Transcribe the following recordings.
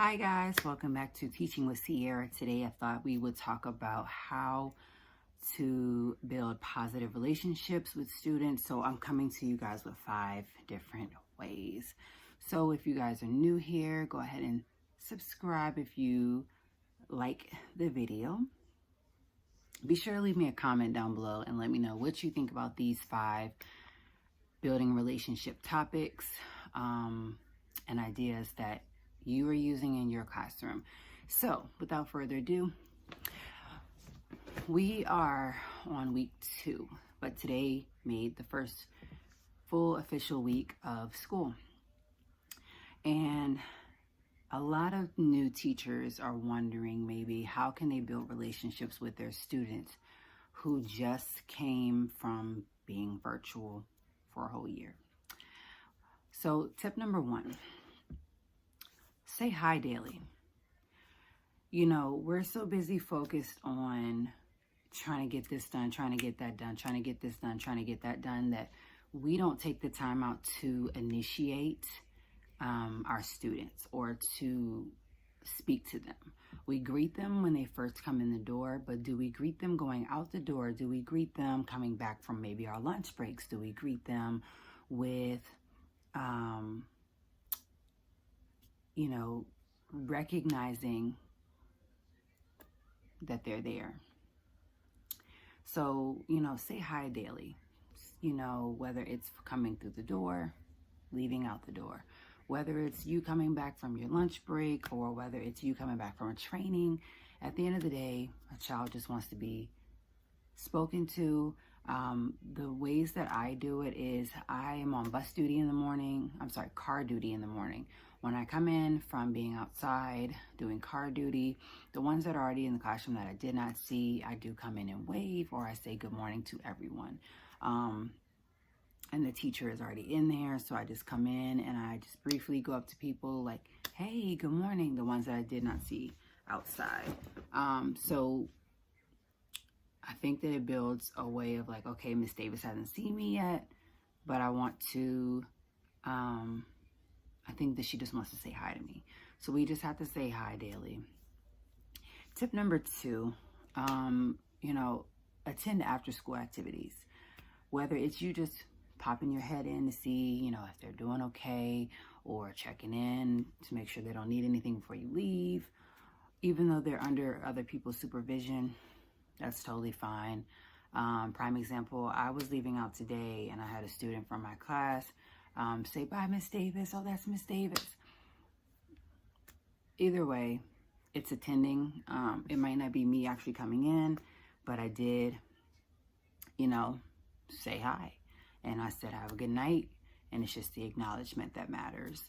Hi guys, welcome back to Teaching with Sierra. Today I thought we would talk about how to build positive relationships with students. So I'm coming to you guys with 5 different ways. So if you guys are new here, go ahead and subscribe if you like the video. Be sure to leave me a comment down below and let me know what you think about these 5 building relationship topics and ideas that you are using in your classroom. So without further ado, we are on week 2, but today made the first full official week of school. And a lot of new teachers are wondering maybe how can they build relationships with their students who just came from being virtual for a whole year. So tip number 1, say hi daily. You know, we're so busy focused on trying to get this done, trying to get that done, trying to get this done, trying to get that done, that we don't take the time out to initiate our students or to speak to them. We greet them when they first come in the door, but do we greet them going out the door? Do we greet them coming back from maybe our lunch breaks? Do we greet them with, recognizing that they're there? So, say hi daily, whether it's coming through the door, leaving out the door, whether it's you coming back from your lunch break or whether it's you coming back from a training. At the end of the day, a child just wants to be spoken to. The ways that I do it is I am on car duty in the morning. When I come in from being outside doing car duty, the ones that are already in the classroom that I did not see, I do come in and wave, or I say good morning to everyone. And the teacher is already in there, so I just come in and I just briefly go up to people like, hey, good morning, the ones that I did not see outside. So I think that it builds a way of like, okay, Miss Davis hasn't seen me yet, but I want to, I think that she just wants to say hi to me. So we just have to say hi daily. Tip number 2, attend after school activities. Whether it's you just popping your head in to see, if they're doing okay, or checking in to make sure they don't need anything before you leave, even though they're under other people's supervision, that's totally fine. Prime example, I was leaving out today and I had a student from my class say, bye, Miss Davis. Oh, that's Miss Davis. Either way, it's attending. It might not be me actually coming in, but I did, say hi. And I said, have a good night. And it's just the acknowledgement that matters.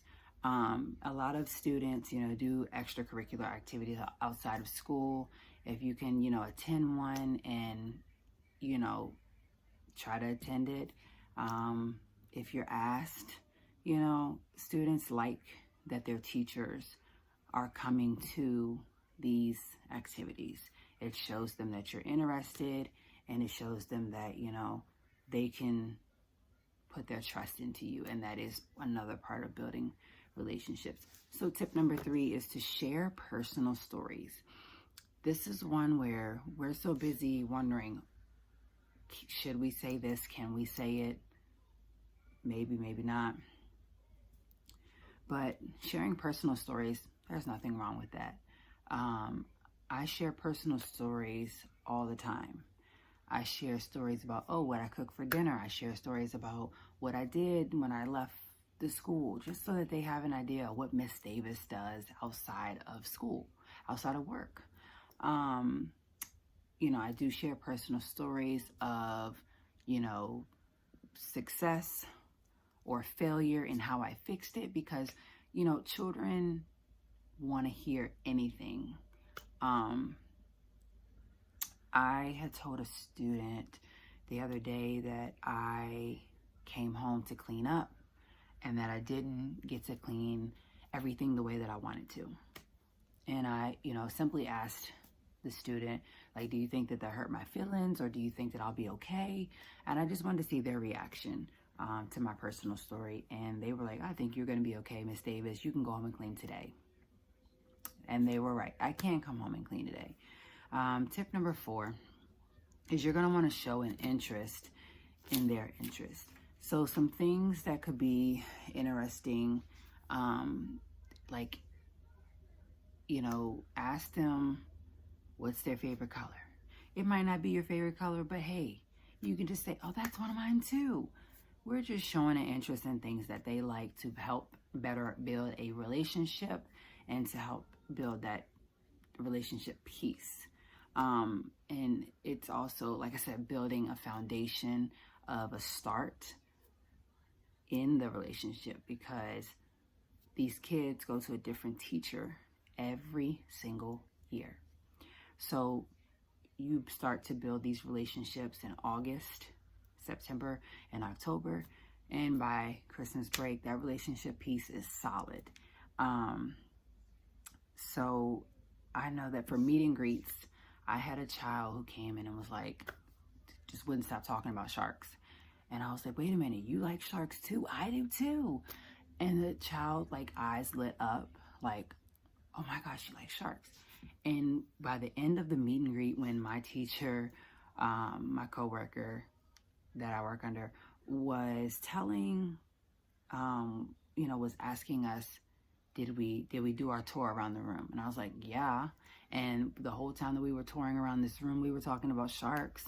A lot of students, do extracurricular activities outside of school. If you can, attend one and, try to attend it. If you're asked, students like that their teachers are coming to these activities. It shows them that you're interested, and it shows them that, they can put their trust into you, and that is another part of building relationships. So tip number 3 is to share personal stories. This is one where we're so busy wondering, should we say this? Can we say it? Maybe, maybe not. But sharing personal stories, there's nothing wrong with that. I share personal stories all the time. I share stories about, what I cooked for dinner. I share stories about what I did when I left the school, just so that they have an idea of what Miss Davis does outside of school, outside of work. I do share personal stories of, success or failure and how I fixed it, because, children want to hear anything. I had told a student the other day that I came home to clean up and that I didn't get to clean everything the way that I wanted to. And I, simply asked the student, like, do you think that hurt my feelings, or do you think that I'll be okay? And I just wanted to see their reaction to my personal story. And they were like, I think you're going to be okay, Miss Davis. You can go home and clean today. And they were right. I can come home and clean today. Tip number 4 is you're going to want to show an interest in their interest. So some things that could be interesting, like, ask them what's their favorite color. It might not be your favorite color, but hey, you can just say, oh, that's one of mine too. We're just showing an interest in things that they like to help better build a relationship and to help build that relationship piece. And it's also, like I said, building a foundation of a start in the relationship, because these kids go to a different teacher every single year. So you start to build these relationships in August, September, and October. And by Christmas break, that relationship piece is solid. So I know that for meet and greets, I had a child who came in and was like, just wouldn't stop talking about sharks. And I was like, wait a minute, you like sharks too? I do too. And the child, like, eyes lit up, like, oh my gosh, you like sharks. And by the end of the meet and greet, when my teacher, my coworker that I work under, was telling, was asking us, did we do our tour around the room? And I was like, yeah. And the whole time that we were touring around this room, we were talking about sharks.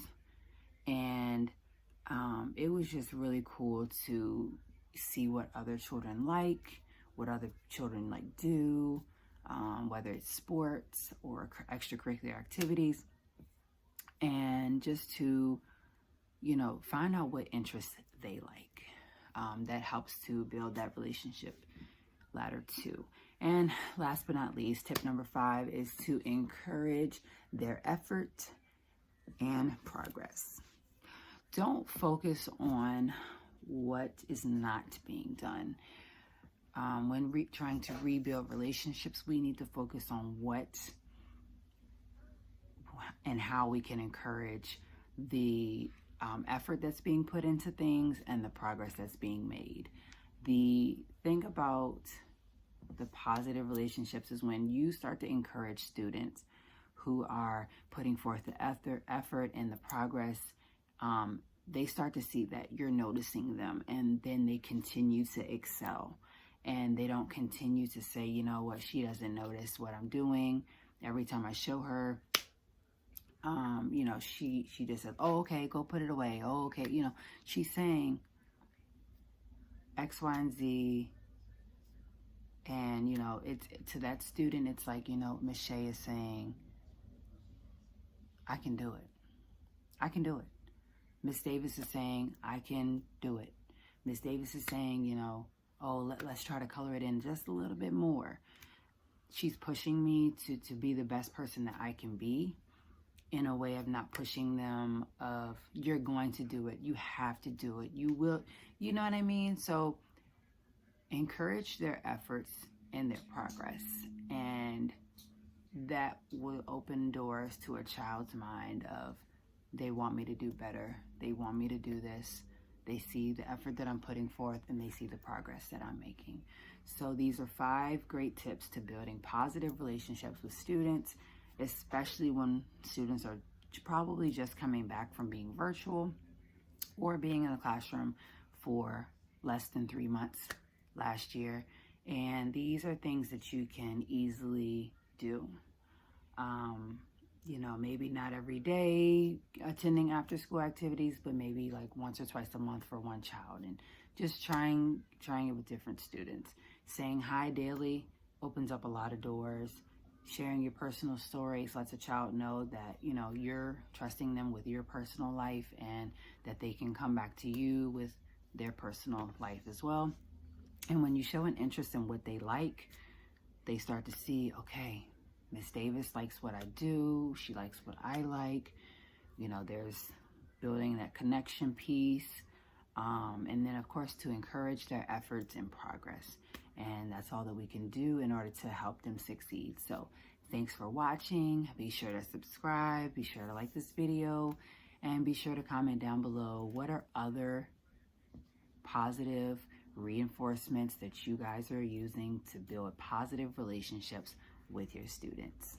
And it was just really cool to see what other children like, what other children like do, whether it's sports or extracurricular activities, and just to, find out what interests they like. That helps to build that relationship ladder too. And last but not least, tip number 5 is to encourage their effort and progress. Don't focus on what is not being done. When trying to rebuild relationships, we need to focus on what and how we can encourage the effort that's being put into things and the progress that's being made. The thing about the positive relationships is when you start to encourage students who are putting forth the effort and the progress, they start to see that you're noticing them, and then they continue to excel. And they don't continue to say, you know what, she doesn't notice what I'm doing. Every time I show her, she just says, oh, okay, go put it away. Oh, okay. She's saying X, Y, and Z. And, it's to that student, it's like, Miss Shea is saying, I can do it. I can do it. Miss Davis is saying, I can do it. Miss Davis is saying, let's try to color it in just a little bit more. She's pushing me to be the best person that I can be, in a way of not pushing them of, you're going to do it. You have to do it. You will. You know what I mean? So encourage their efforts and their progress. And that will open doors to a child's mind of, they want me to do better. They want me to do this. They see the effort that I'm putting forth, and they see the progress that I'm making. So these are 5 great tips to building positive relationships with students, especially when students are probably just coming back from being virtual or being in a classroom for less than 3 months last year. And these are things that you can easily do. Maybe not every day attending after school activities, but maybe like once or twice a month for one child, and just trying it with different students. Saying hi daily opens up a lot of doors. Sharing your personal stories lets a child know that, you're trusting them with your personal life, and that they can come back to you with their personal life as well. And when you show an interest in what they like, they start to see, okay, Miss Davis likes what I do. She likes what I like. There's building that connection piece. And then, of course, to encourage their efforts and progress. And that's all that we can do in order to help them succeed. So thanks for watching. Be sure to subscribe. Be sure to like this video. And be sure to comment down below, what are other positive reinforcements that you guys are using to build positive relationships with your students.